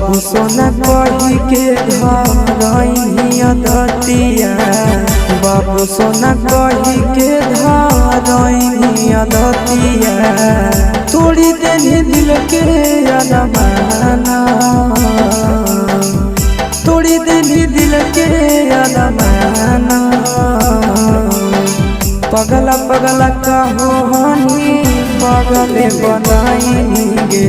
बाबू सोना कही के धरइया दतिया बाबू सोना कही के धरइया दतिया तोड़ी देनी दिल के अरमाना तोड़ी देनी दिल के अरमाना पगला पगला कहो हनी पगले बनाएंगे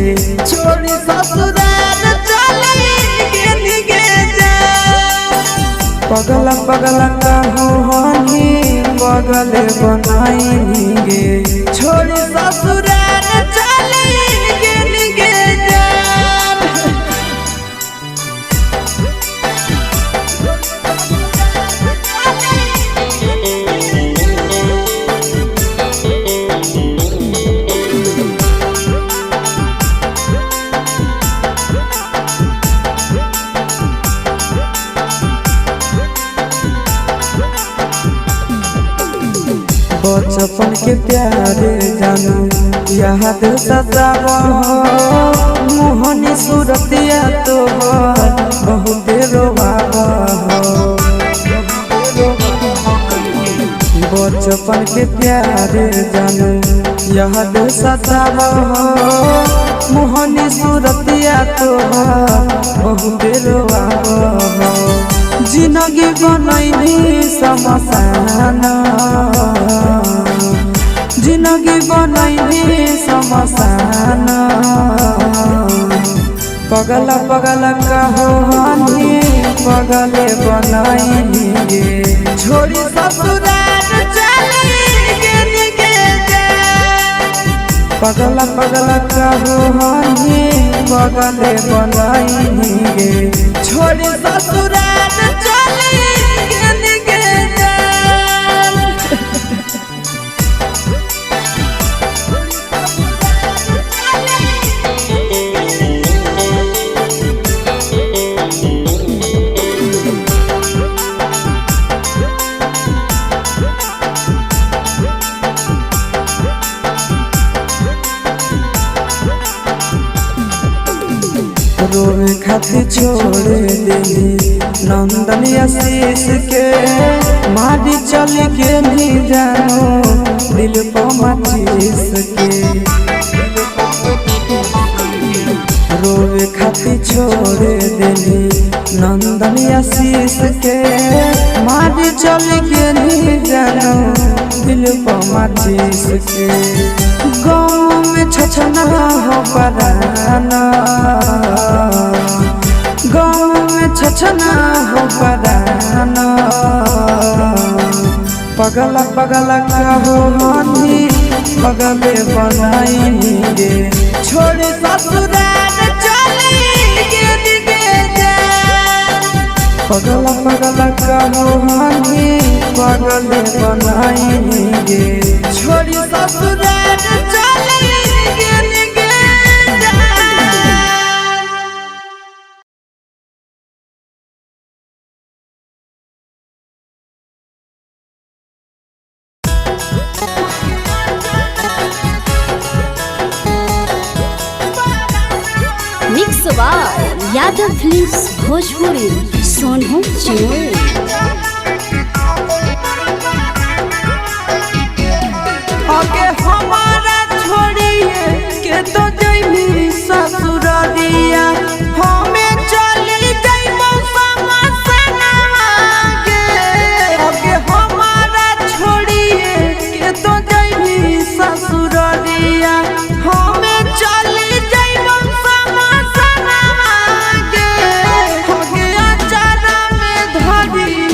छोड़ी ससुराल चलेंगे निगे जा पगला पगला कहो हनी पगले बनाएंगे छोड़ी ससुराल चलेंगे निगे जा बचपन के प्यारे जानू याद सतावा मोहनी सूरतिया तो बहुत रोवावा बचपन के प्यारे जानू याद सतावा मोहनी सूरतिया तो बहुत रोवावा जिंदगी बनैनी समसाना जिंदगी बनैनी समसाना पगला पगला कहो हनी पगले बनाएंगे छोड़ी ससुराल चलेंगे निगे जा पगला पगला कहो हनी पगले बनाएंगे छोड़ी ससुराल चलेंगे निगे जा रोवे खातिर छोड़ देली नंदन आशीष के मारी चल के नहीं जानो दिल को माचिस के रोवे खातिर छोड़ देली नंदन आशीष के मारी चल के नहीं जानो दिल को माचिस के गाँव में छछना हो पराना गाँव में छछना हो पराना पगला पगला कहो हनी पगले बनाएंगे छोड़ी ससुराल चलेंगे निगे जा पगला पगला कहो हनी पगले बनाएंगे छोड़ी ससुराल चलेंगे निगे जा। Mix by Yadav films Bhojpuri Sonu चिमोर आगे हमारा छोड़िए के तो जइबी ससुरालिया हमें चली जइबो समसनवा के आगे हमारा छोड़िए के तो जइबी ससुरालिया हमें चली जइबो समसनवा के आगे अचारा में धरी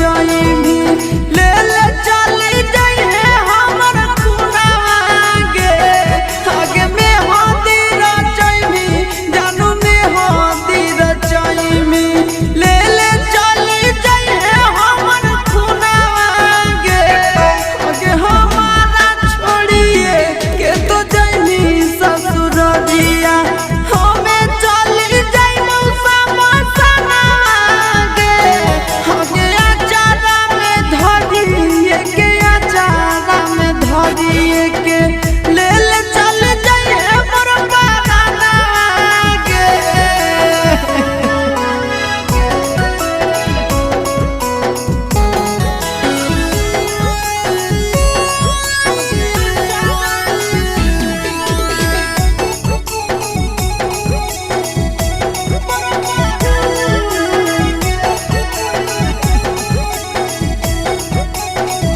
रचैमी ले ले चली जाइए हमर खुनागे आगे में हाथी रचैमी जानू में हाथी रचैमी ले ले चली जाइए हमर खुनागे आगे हमारा छोड़िए के तो जाइमी ससुररिया हमें चली जाइमो समसनागे आगे अचारा में धरिए के अचारा में धरिए के ले ले चल जाइए मोर बारानागे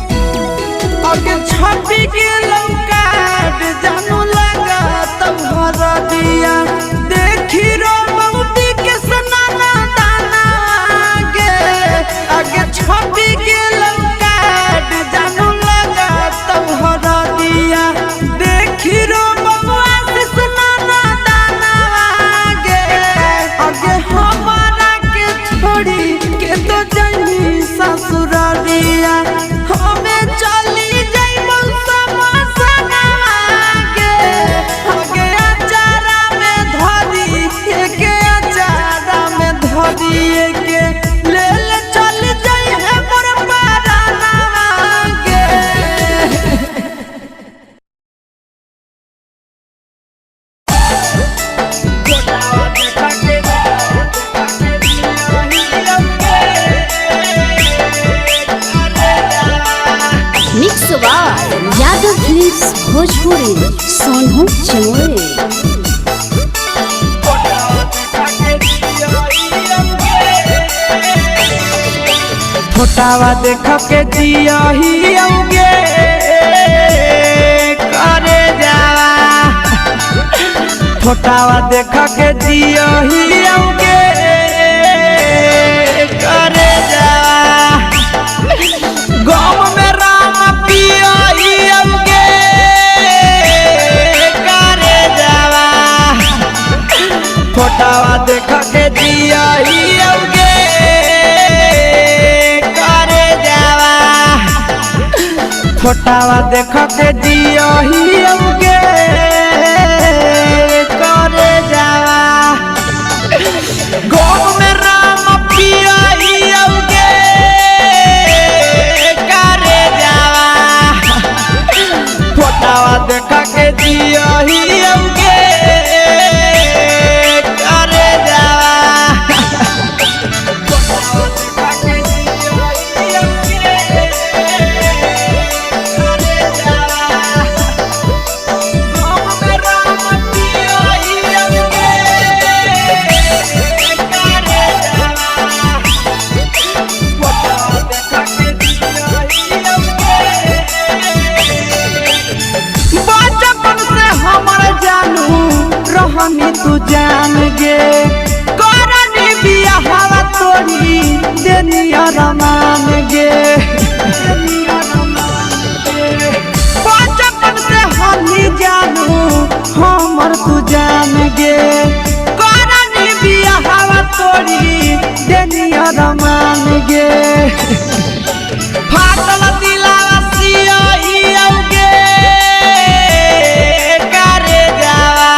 आगे छपी के लौकाट जानू लगा तब भर दिया देखी रो बहुती के सनाना दाना आगे छपी के लौकाट जानू लगा तब भर दिया देखी रो बबुआ से सनाना दाना आगे हमारा के छोड़ी के तो जाइमी ससुररिया हमें चली जाइमो समसनागे आगे अचारा में धरी के अचारा में धरिए के ले ले चल जाइए मोर बारानागे mix by Yadav films Bhojpuri Sonu चिमोरे। फोटावा देख के जियहियौगे करे जावा फोटावा देख के जियहियौगे करे जावा गाँव में राम पियहियौगे करे जावा फोटावा देख के जियहियौगे फोटावा देख के जियहियौगे करे जावा गाँव में राम पियहियौगे करे जावा फोटावा देख के जियहियौगे करे जावा रहनी तू जान गे करनी बियाहवा तोरी देनिया रमान गे बचपन से हमी जानू हमर तू जान गे करनी बियाहवा तोरी देनिया रमान गे फाटल दिलावा सियहियौगे करे जावा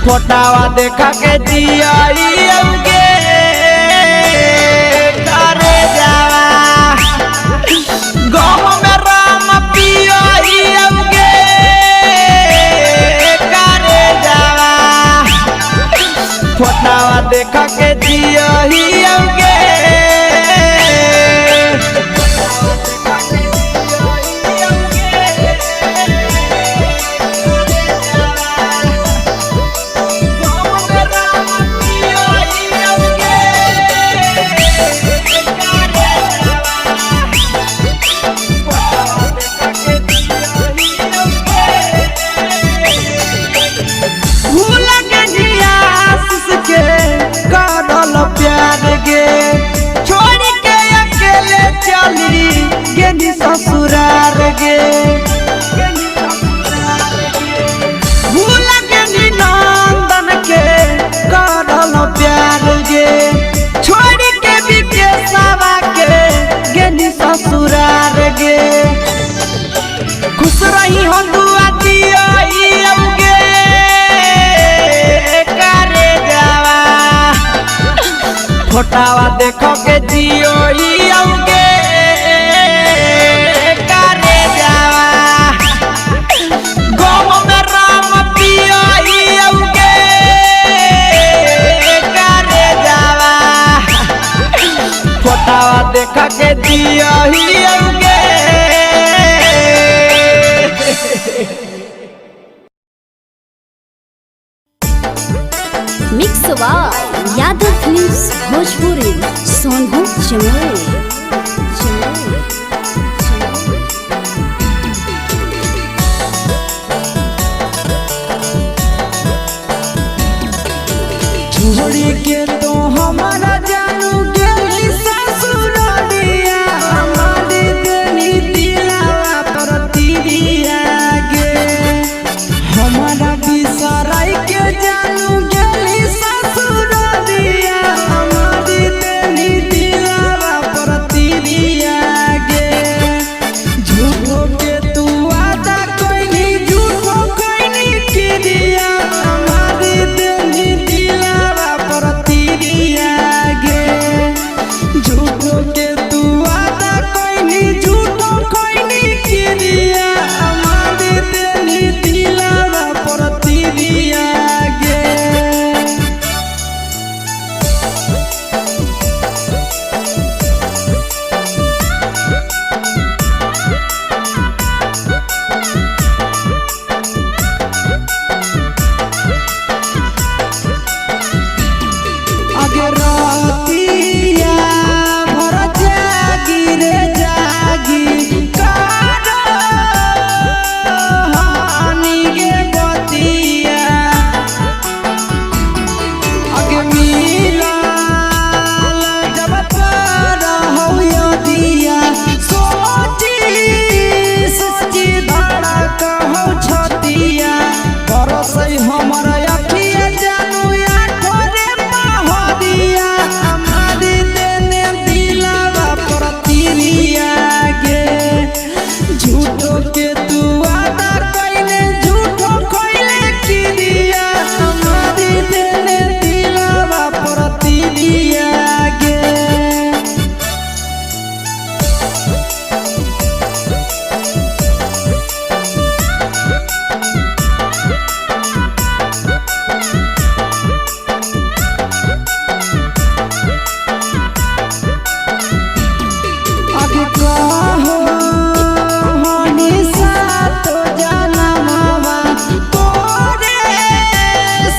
फोटावा देखा के जियहियौगे करे जावा गाँव में राम पियहियौगे करे जावा फोटावा देखा के जियहियौगे फोटावा देखो के जियो ही आऊंगे करे जावा गोम में राम पियो ही आऊंगे करे जावा फोटावा देखो के जियो ही आऊंगे। Mix by Yadav films Bhojpuri Sonu Chamoli. छोड़ी के तो हमारा जानू गेली ससुरालिया हमारी देनी दिलावा पर तिरिया गे हमारा बिसराई के जानू गेली ससुरालिया हमारी देनी दिलावा पर तिरिया गे झूठो के तू वादा कोई नहीं झूठो कोई नहीं किरिया हमारी देनी दिलावा पर तिरिया गे झूठो के तू वादा कोई नहीं झूठो कोई नहीं किरिया हमारी देनी दिलावा पर तिरिया गे। आगे रातिया भर जागी रे जागी कहानी गे बतिया आगे मिला जब पर हो दिया सोची सच्ची धड़क हो छतिया परसई हमारा अखिया जानू या ठोरे दिया हमारी देने दिलावा पर तिरिया गे झूठो के तू वादा कइले झूठो कइले किरिया हमारी देने दिलावा पर तिरिया गे। आगे कहो होनी सातो जनमवा तोरे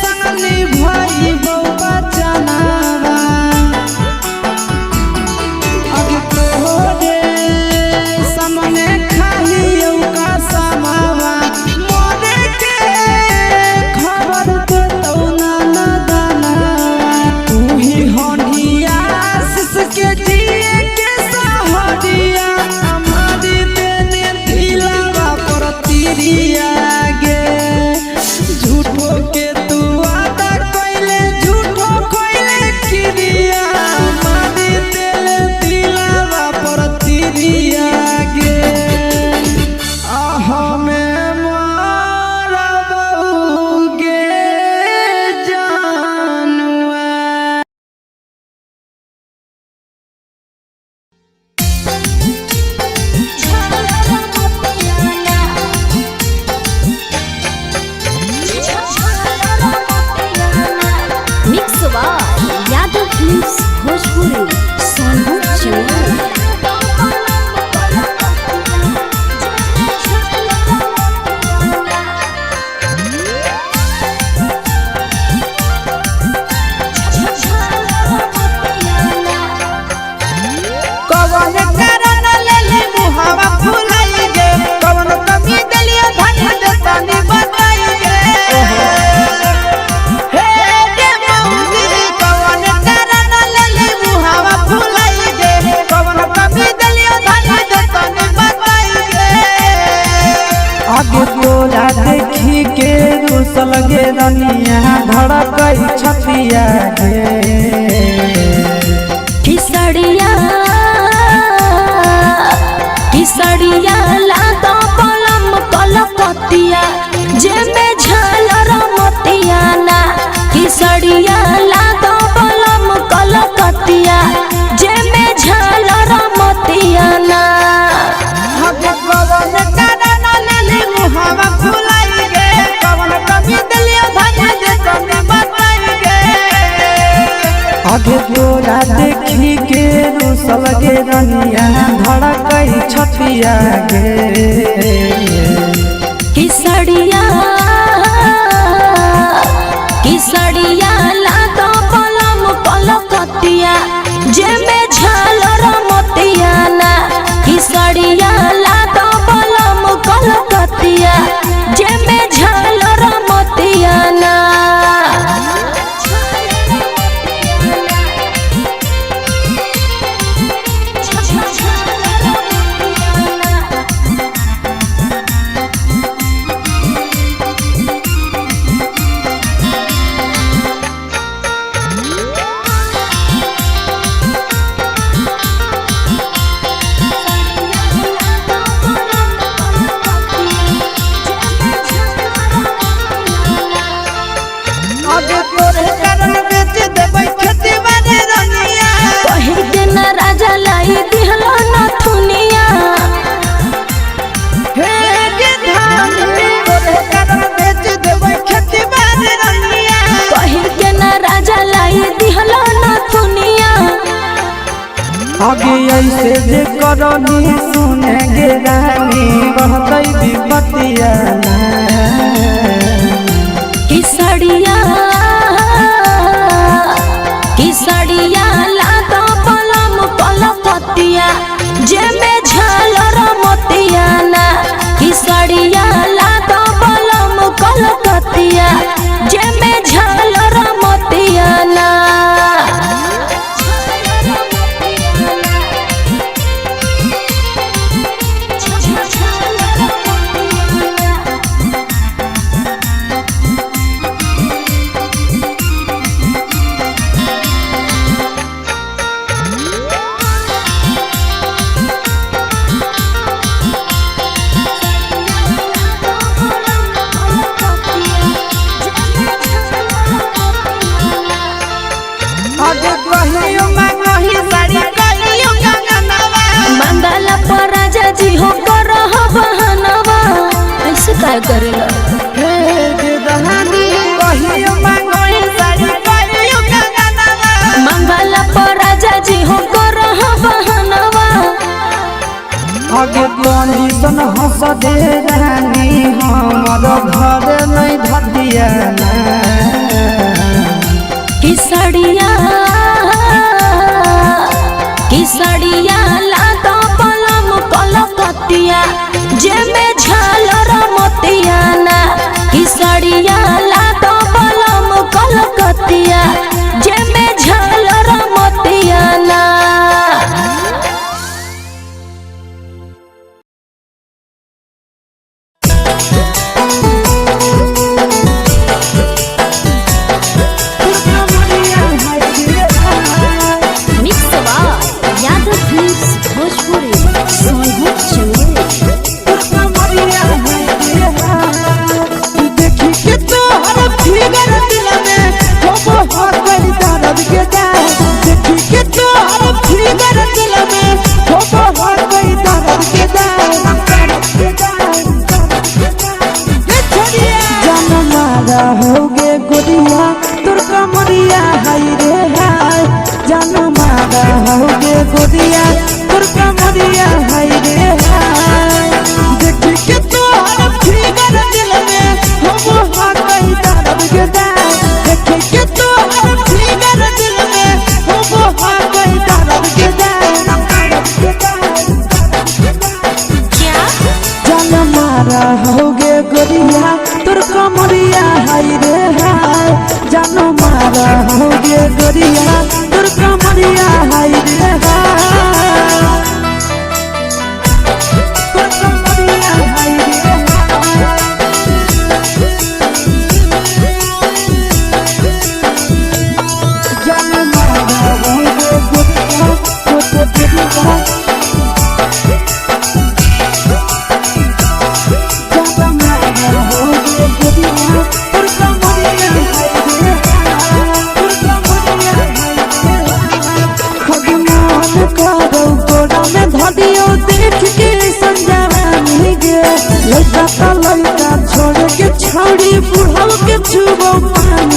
संगली भाई बउवा जनवा आगे तोरे सामने खाइयो का समावा मोरे के खबर दे तो ना दाना तू ही होनिया आशीष के जिए के सहारिया हमारी देने दिलावा पर तिरिया गे झूठो के तू वादा कइले झूठो कइले किरिया हमारी देने दिलावा पर तिरिया गे हमें मारा बहुगे जानुआ। Mix by Yadav films Bhojpuri Sonu Chamoli. कवन कारण लेली मुहावा फुलाई गे कवन कमी देलियो धन देतानी बताई गे हे गे मौसी कवन कारण लेली मुहावा फुलाई गे कवन कमी देलियो धन देतानी बताई गे आगे तोरा देखी के रुसल गे रनिया धड़कई छतिया गे किसड़िया लादो पलम कलकतिया जेमे झालर मतिया ना किसड़िया लादो पलम कलकतिया कलकतिया जे में झालर मोतिया ना हगे कवन कारण लेली मुहावा फुलाई गे कवन कवि दिलियो धन दे तने बताई गे आगे तोरा देखी के रुसल गे रनिया धड़कई छतिया गे किसड़िया लादो पलम कलकतिया जे में झालर मोतिया ना किसड़िया लादो पलम कलकतिया जे में झालर मोतिया ना राजा लाई दिहलो नथुनिया हे के धान तोरे कारण बेच देबै खेती बाड़ी रनिया कहि के न राजा लाई दिहलो नथुनिया आगे ऐसे जे करनी सुने गे रानी बहतै विपतिया किसड़िया लादो पलम कलकतिया जे में झालर मोतिया ना किसड़िया लादो पलम कलकतिया जे में झालर मोतिया ना मंगला पर राजा जी हो करह बहनवा ऐसे काय करेला मंगला पर राजा जी हो करह बहनवा आगे कंडीशन हंस दे रानी हमर घर नहीं धतिया किसड़िया लादो पलम कलकतिया जे में झालर मोतिया ना किसड़िया लादो पलम कलकतिया जे में झालर मोतिया ना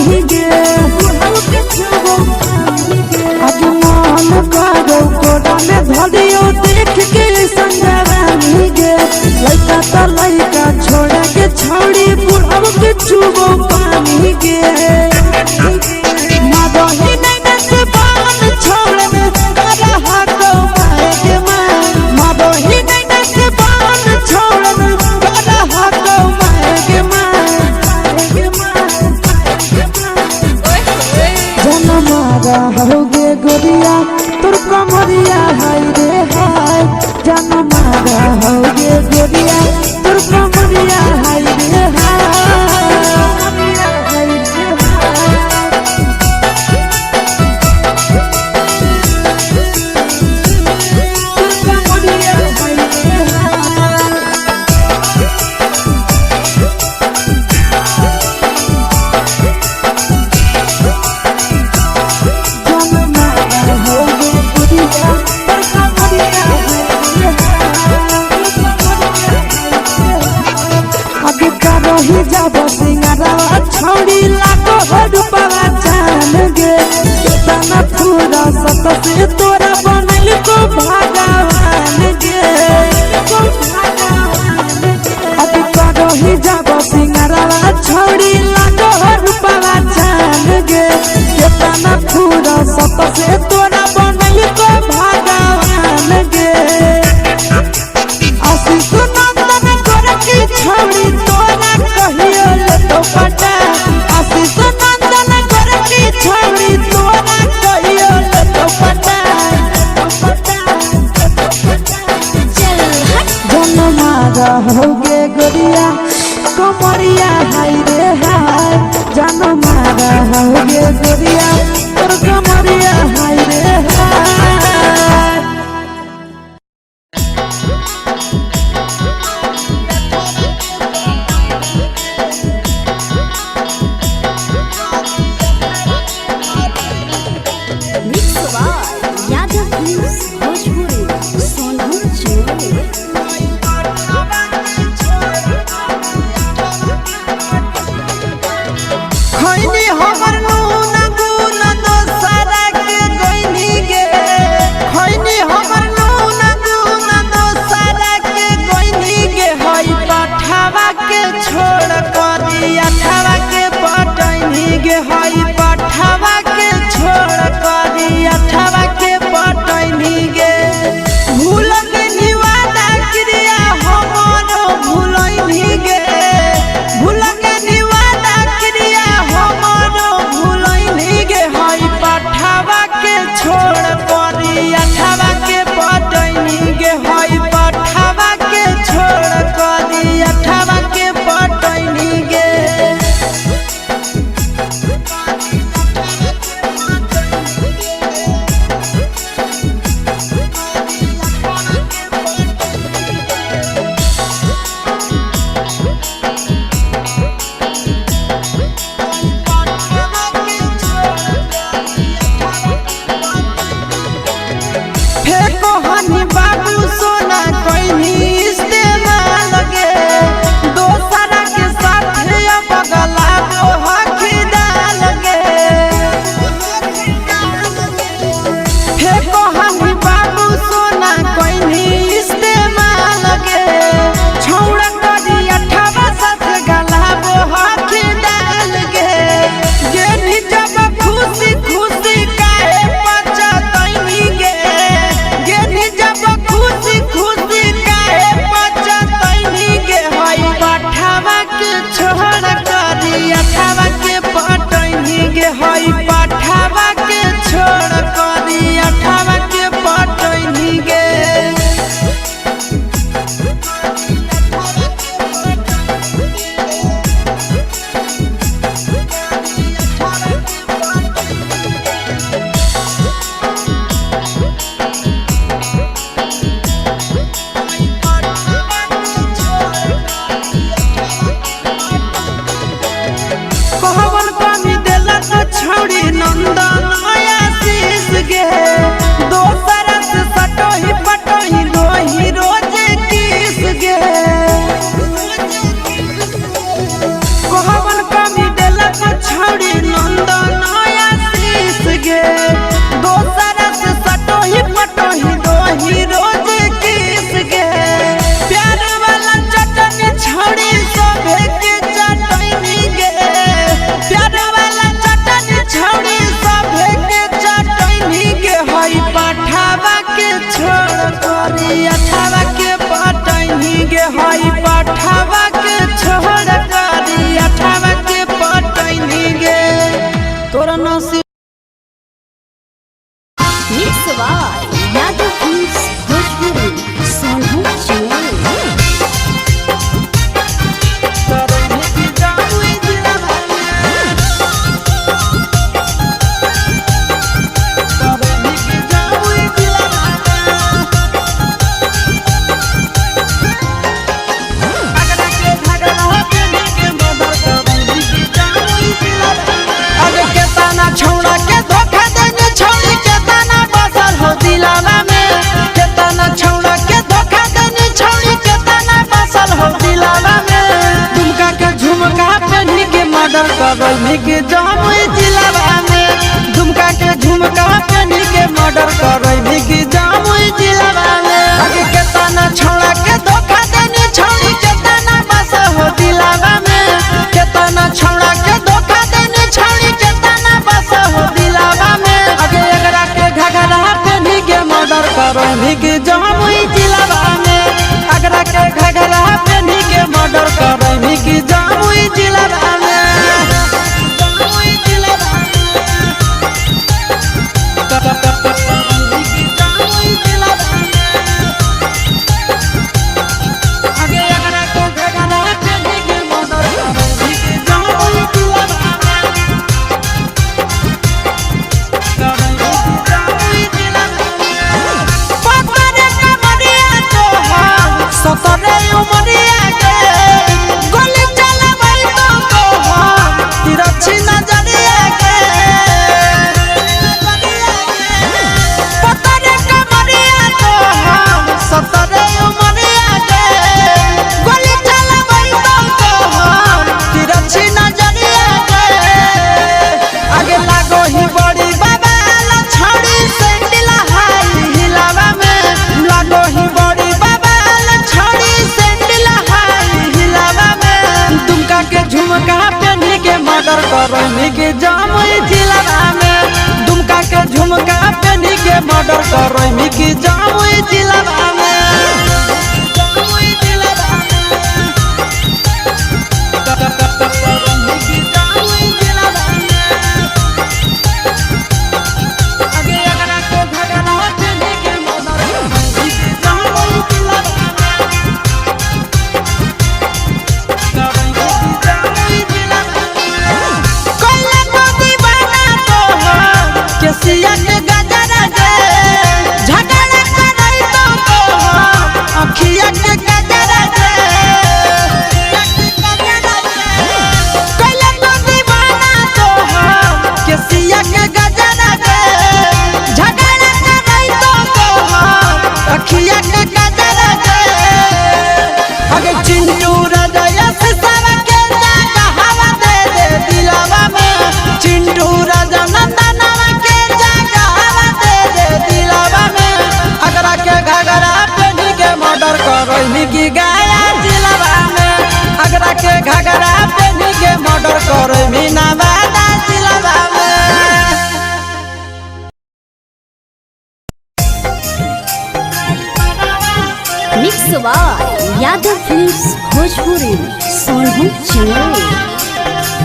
पानी गे आज मन करो कोड़ा में धरियो देख के संगरानी गे लइका त लइका छोड़ा के छौड़ी बुढ़ाऊ के चुबो पानी गे मादही नहीं से बान छोड़ में रहा तो माए के मां मादही नहीं से बान छोड़ में रहा तो माए के मां जनमारा होगे गोरिया तोर कमरिया हाय रे हाय जनमारा होगे गोरिया तोर कमरिया हाय रे रही जब सिंगारवा छौड़ी लाखो रुपवा जान गे केतना पूरा सत से तोरा बनल को भगवान गे अभी रही जब सिंगारवा छौड़ी लाखो रुपवा जान गे केतना पूरा सत से तोरा बनल को भगवान गे आशीष नंदन गोरखी छौड़ी तोरा कहियो ले तो पटा आशीष नंदन गोरखी छौड़ी तोरा कहियो ले तो पटा जनमारा होगे गोरिया कमरिया हाय रे हाय जनमारा होगे गोरिया तोर कमरिया हाय रे हाय खुशी खुशी काहे पचा तैनी गे गे नि जब दिलावा में दुमका के झुमका पहनी के मर्डर करैमी के जमुई जिलावा में दुमका के झुमका पहनी के मर्डर करैमी के जमुई जिलावा में आगे के तना छोड़ा के धोखा देनी छोड़ी के तना बस हो दिलावा में के तना छोड़ा के धोखा देनी छोड़ी के तना बस हो दिलावा में आगे एकरा के घघरा पहनी के मर्डर करैमी के जमुई जिलावा में एकरा के घघरा पहनी के मर्डर करैमी के जमुई जिलावा में जमुई जिलावा जमुई जिलावा आगे एकरा के घघरा पहनी के मर्डर करैमी के जमुई जिलावा सतरे उमरिया के गोली चलाबै तो तिरछी नजरिया के सतरे कमरिया तो सतरे उमरिया के गोली चलाबै तो तिरछी नजरिया के आगे लागो ही बड़ी बाबा छड़ी सैंडल हाई हिलावा में लागो ही बड़ी दुमका पहनी के मर्डर करैमी के जमुई जिलावा में दुमका के झुमका पहनी के मर्डर करैमी के जमुई जिलावा में जमुई जिलावा करैमी के जमुई जिलावा आगे एकरा के घघरा पहनी के मर्डर करैमी के जमुई जिलावा केसिया के गजरा के झगड़ा करई तो अखिया के गजरा के कैला तो दीवाना तो केसिया के गजरा के झगड़ा करई तो अखिया के गजरा के आगे चिंटू राजा से सारा के जागा हवा दे दे दिलावा में चिंटू राजा नंदना के जागा हवा दे दे दिलावा में अगरा के घगरा पहनी के मर्डर करैमी की गाया जिलावा में अगरा के घगरा पहनी के मर्डर करैमी नवादा जिलावा में mix by Yadav films Bhojpuri Sonbhadra channel.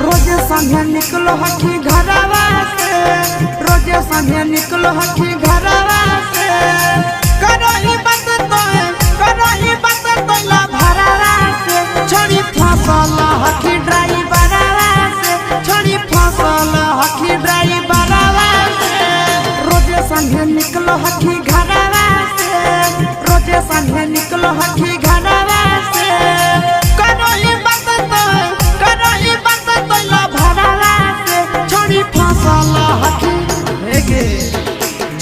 रोजे संगे निकलो हकी घरवा से रोजे संगे निकलो हकी घरवा से करही बात तो ला भरवा से छोड़ी फसल हकी ड्राइवरवा से छोड़ी फसल हकी ड्राइवरवा से रोजे संगे निकलो हकी घरवा से रोजे संगे निकलो हकी घरवा से करही बात तो ला भरवा से छोड़ी फसल हकी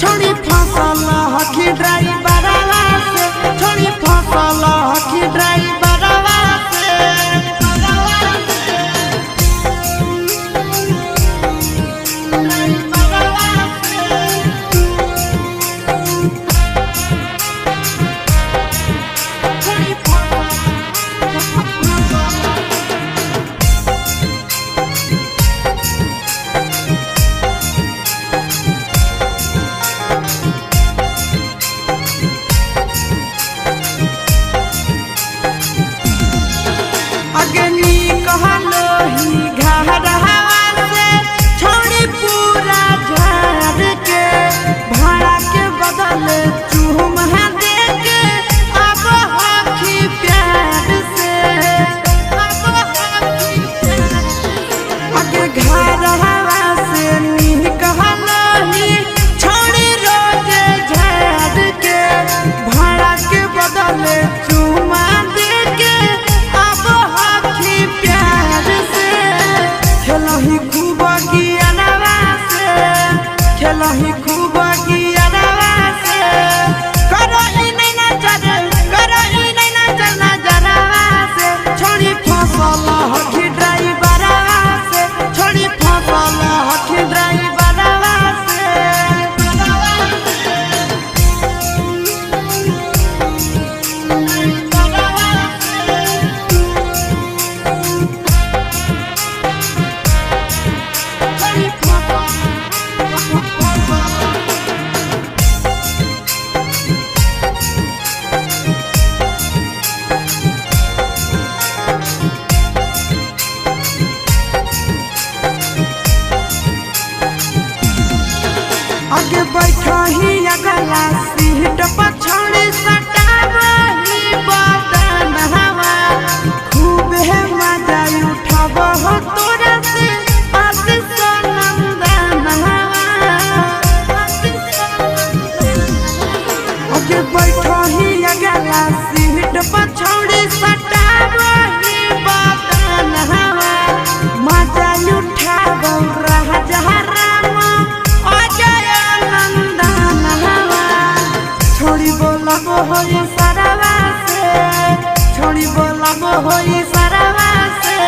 छोड़ी फसल हकी ड्राइवरवा से छोड़ी फसल हकी ड्राइवरवा से बैठा ही अगला सीट पछाड़ी सटावही बदन हवा खूब है मजा उठाव हो तोरा से आशीष नंदन हवा अगे बैठा ही अगला सीट पछाड़ी सटावही बदन हवा मजा उठाव राजा राम अजय नंदन हवा छोड़ी बोलब होई सरवा से छोड़ी बोलब होई सरवा से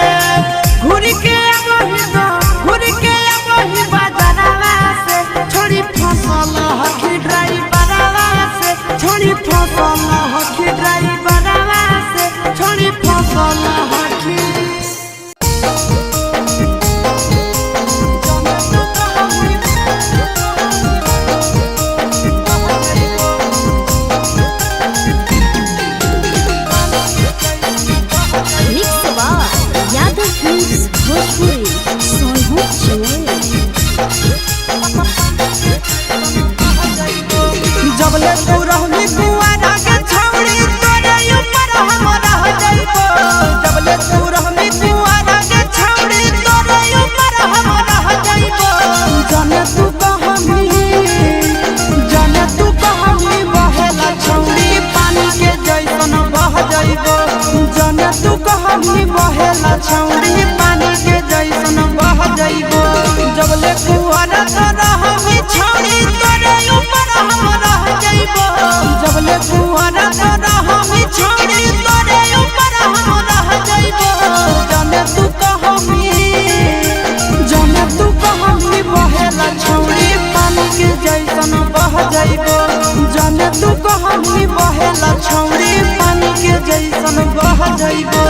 घूर के अबही दो घूर के अबही बाजारवा से छोड़ी फसल हकी ड्राइवरवा से छोड़ी फसल हकी ड्राइवरवा से छोड़ी फसल हकी यादव फिल्म्स भोजपुरी सोनू चोर जबले तू रहनी कुआरा के छौड़ी तोरे ऊपर हम रह जाइबो जबले तू रहनी कुआरा के छौड़ी तोरे ऊपर हम रह जाइबो जाने तू कहानी बहेला छौड़ी पानी के जैसन बह जाइबो जाने तू कहानी बहेला छौड़ी पानी के जैसन बह जाइबो जबले कुआरा तोरा हम छौड़ी तोरे ऊपर हम रह जाइबो जबले कुआरा तोरा हम छौड़ी तोरे ऊपर हम रह जाइबो जाने तू कहानी बहेला छौड़ी पानी के जैसन बह जाइबो जाने तू कहानी बहेला छौड़ी पानी के जैसन बह जाइबो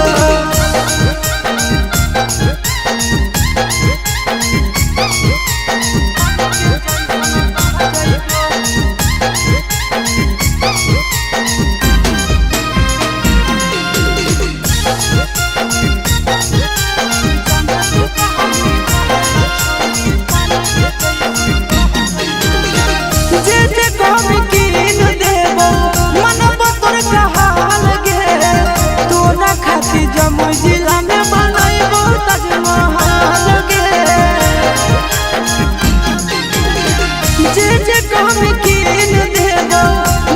जमुई जिला में बनैबो ताजमहल गे जे कहम कीन देबो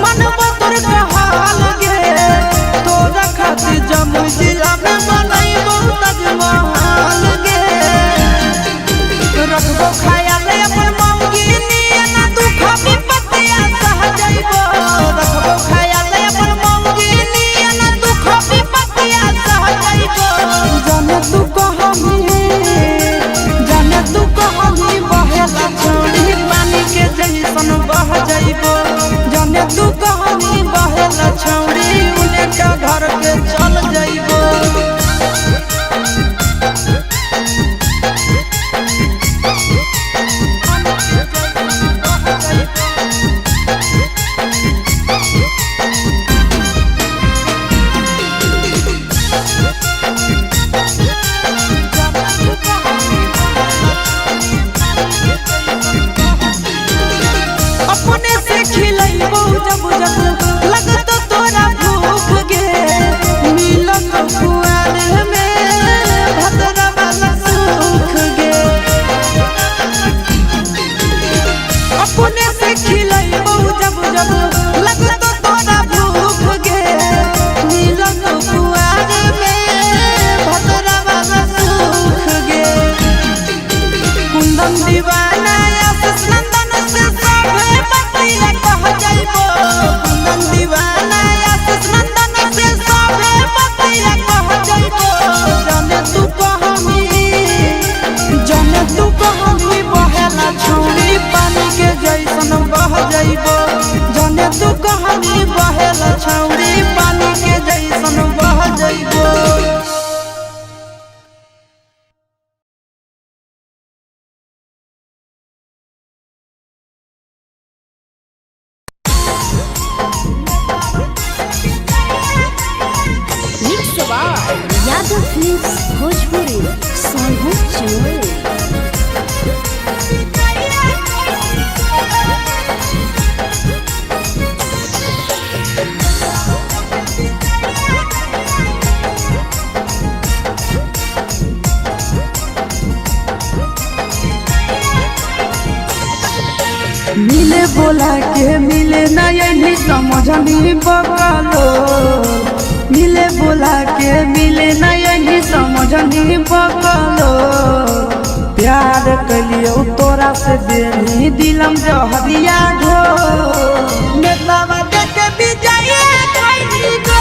मनबो तोर कहाल गे तोरा खातिर जमुई जिला में बनैबो ताजमहल गे रखबो ख्याल अपन मौगी नियन दुख विपत्तिया सह जाइबो रखबो ख्याल अपन मौगी नियन दुख विपत्तिया सह जाइबो जाने तू कहानी बहेला छौड़ी पानी के जैसन बह जाइबो जाने तू कहानी बहेला छौड़ी उन्हें का घर के चल जाइबो अपने से खिलैबो जब जब लगत तोरा भूख गे मिलत कुआर में भतरा वाला सुख गे अपने से खिलैबो जब जब लगत तोरा भूख गे मिलत कुआर में भतरा वाला सुख गे कुंदन दीवाना आशीष नंदन से सभे बतिया कह जाइबो कुंदन दीवाना आशीष नंदन से सभे बतिया कह जाइबो जाने तू कहानी बहेला छौड़ी पानी के जैसन बह जाइबो जाने तू कहानी बहेला छौड़ी पानी के जैसन बह जाइबो यादव फिल्म्स भोजपुरी सोनू चोर बोला के मिले ना यही समझनी बकलो मिले बोला के मिले ना यही समझनी बकलो प्यार कलियो तोरा से देनी दिलम जहरिया घो नेतावा देख विजय कैली गो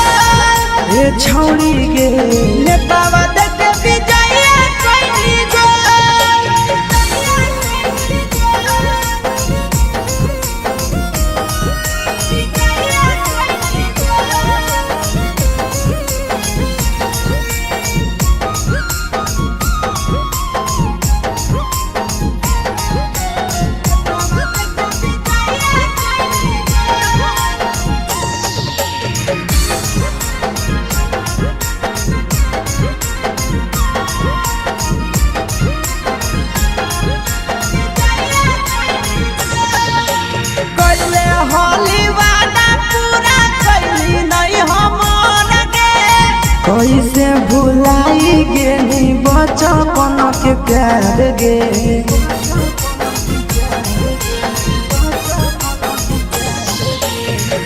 ए छौरी गे नेतावा देख विजय कैली गो कैसे भुलाई गेली बचपन के प्यार गे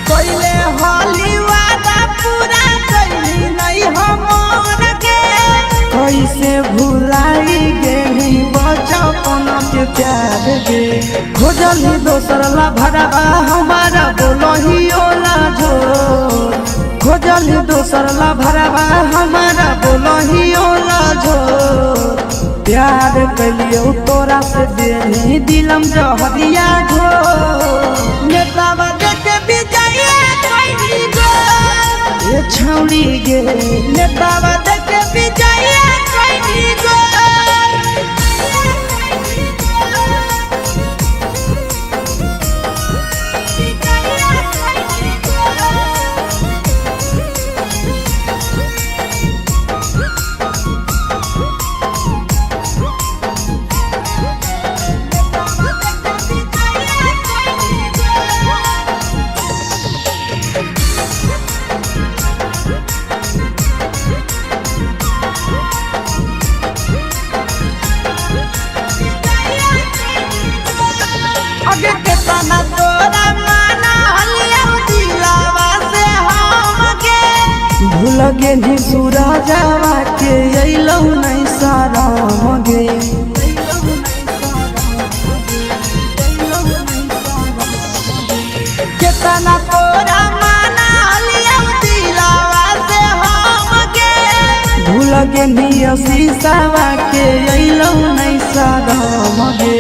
कैले होली वादा पूरा कैली नहीं हमर गे कैसे भुलाई गेली बचपन के प्यार गे खोजली दोसर ला भरवा हमारा बोलही ओला झो खोजली दोसर ला भरवा हमारा बोलही ओला झो प्यार कलियो तोरा से देनी दिलम जहरिया झो नेतावा देख विजय कैली गो ए छौरी गे नेतावा देख विजय कैली गो भूल गेली सूरजवा के अइलौ नहीं साराम गे केतना तोरा माना लियौ दिलवा से हम गे भूल गेली शीशावा के अइलौ नहीं साराम गे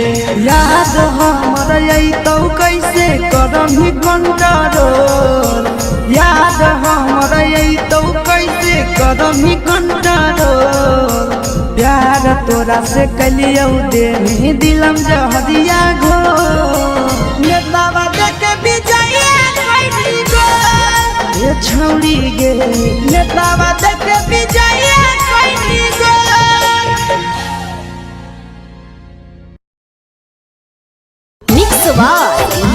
याद हमर अइतौ कैसे करमी कंट्रोल याद हमर अइतौ कैसे करमी कंट्रोल प्यार तोरा से कलियौ देनी दिलम जहरिया घो नेतावा देख विजय कैली गो ए छौरी गे नेतावा देख विजय कैली गो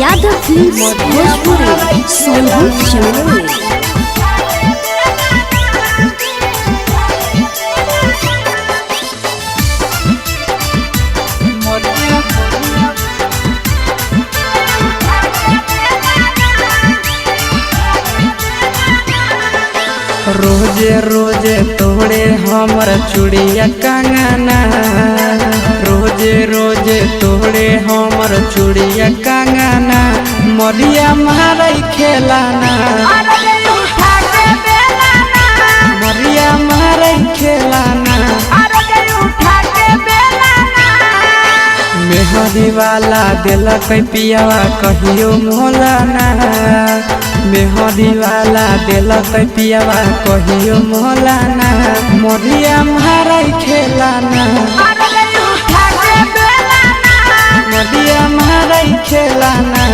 यादव फिल्म्स भोजपुरी सोनू चंद्र रोजे रोजे तोड़े हमर चूड़िया कंगना रोजे रोजे तोड़े हमर चूड़िया कंगना मरिया मारई खेलाना मरिया मारई खेलाना मेहदी वाला दिलक पियावा कहियो मोलाना मेहदी वाला दिलक पियावा कहियो मोलाना मरिया मारई खेलाना मरिया मारई खेलाना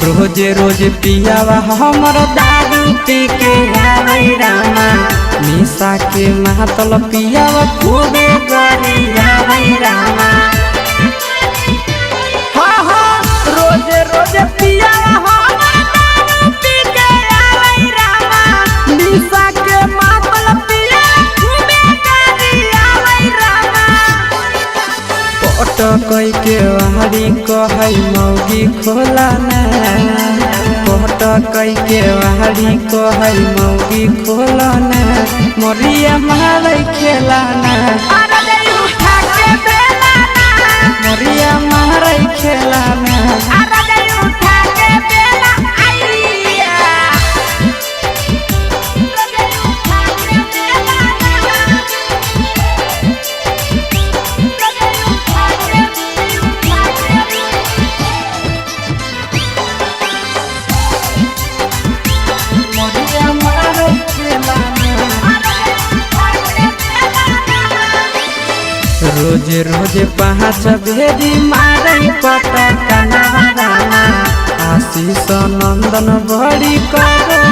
रोजे रोज पियावा हमर दारू पी के आवे रामा निशा के महतल पियावा खूबे गरियावे रामा रोजे रोजे पियावा पी के आवे रामा निशा के महतल पियावा खूबे गरियावे रामा पटकई के वारी कहै मौगी खोला ना पटकई के वारी कहै मौगी खोला ना मोरिया मारै खेला ना मोरिया मारै खेला ना रोजे रोजे पहाच भेदी मारै पटकना रामा आशीष नंदन बड़ी करो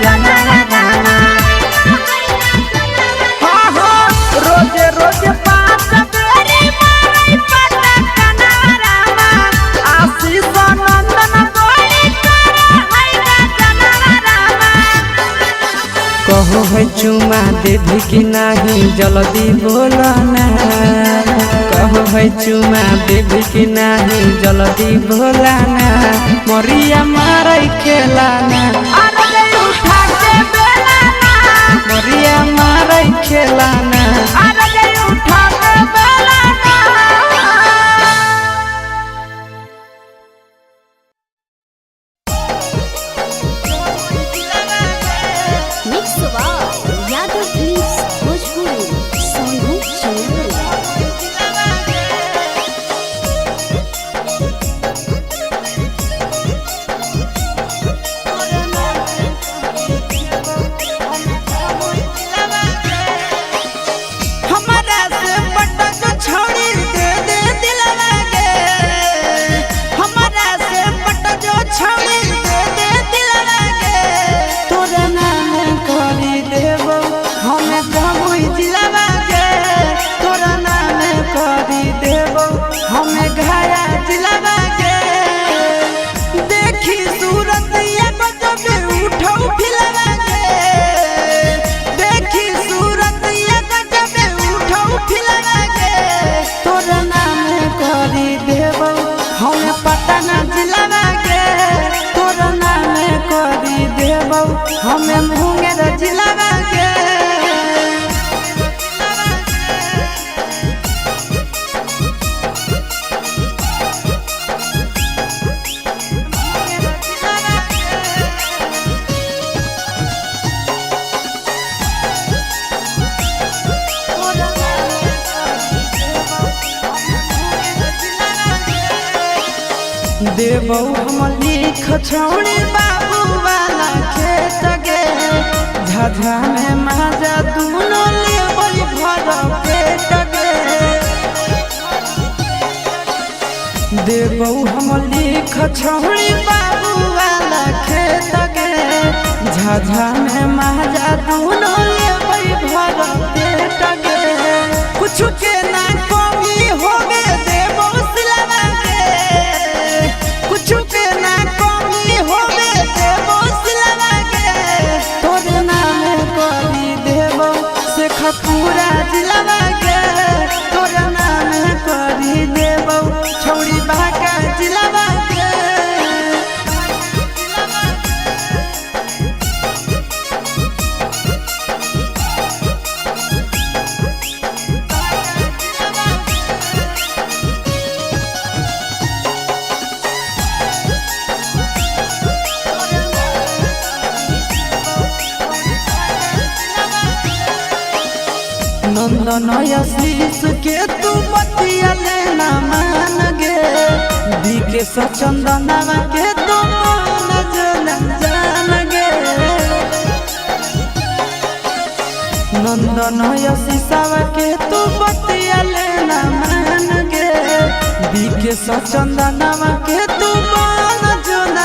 जना रामा रोजे रोजे पहाच भेदी मारै पटकना रामा आशीष नंदन बड़ी करो जना रामा कहो है चुमा देवी की नहीं जल्दी बोला ना कहो है चुमा देवी की नहीं जल्दी बोला ना मोरिया मारै खेला ना मोरिया मारै खेला ना हमें मुंगेर जिला के देवौ हम लिख छौड़ी बाबू वाला खेत गे झाझा में माजा दुनो लेबै भर पेट गे देवौ हम लिख छौड़ी बाबू वाला खेत गे झाझा में माजा दुनो लेबै भर पेट गे कुछ के ना कमी होवे देवौ सिलवा कुछ के ना कमी होवे देवो सिलवा के तोर नाम करी देवो से खपूरा जिलवा के तोर नाम करी देवो छौड़ी बाका जिलवा के नंदन आशीष के तू बतिया लेना मान गे बीके सचंदना के तू मन जान गे नंदन आशीष के तू बतिया लेना मान गे बीके सचंदना के तू मन जान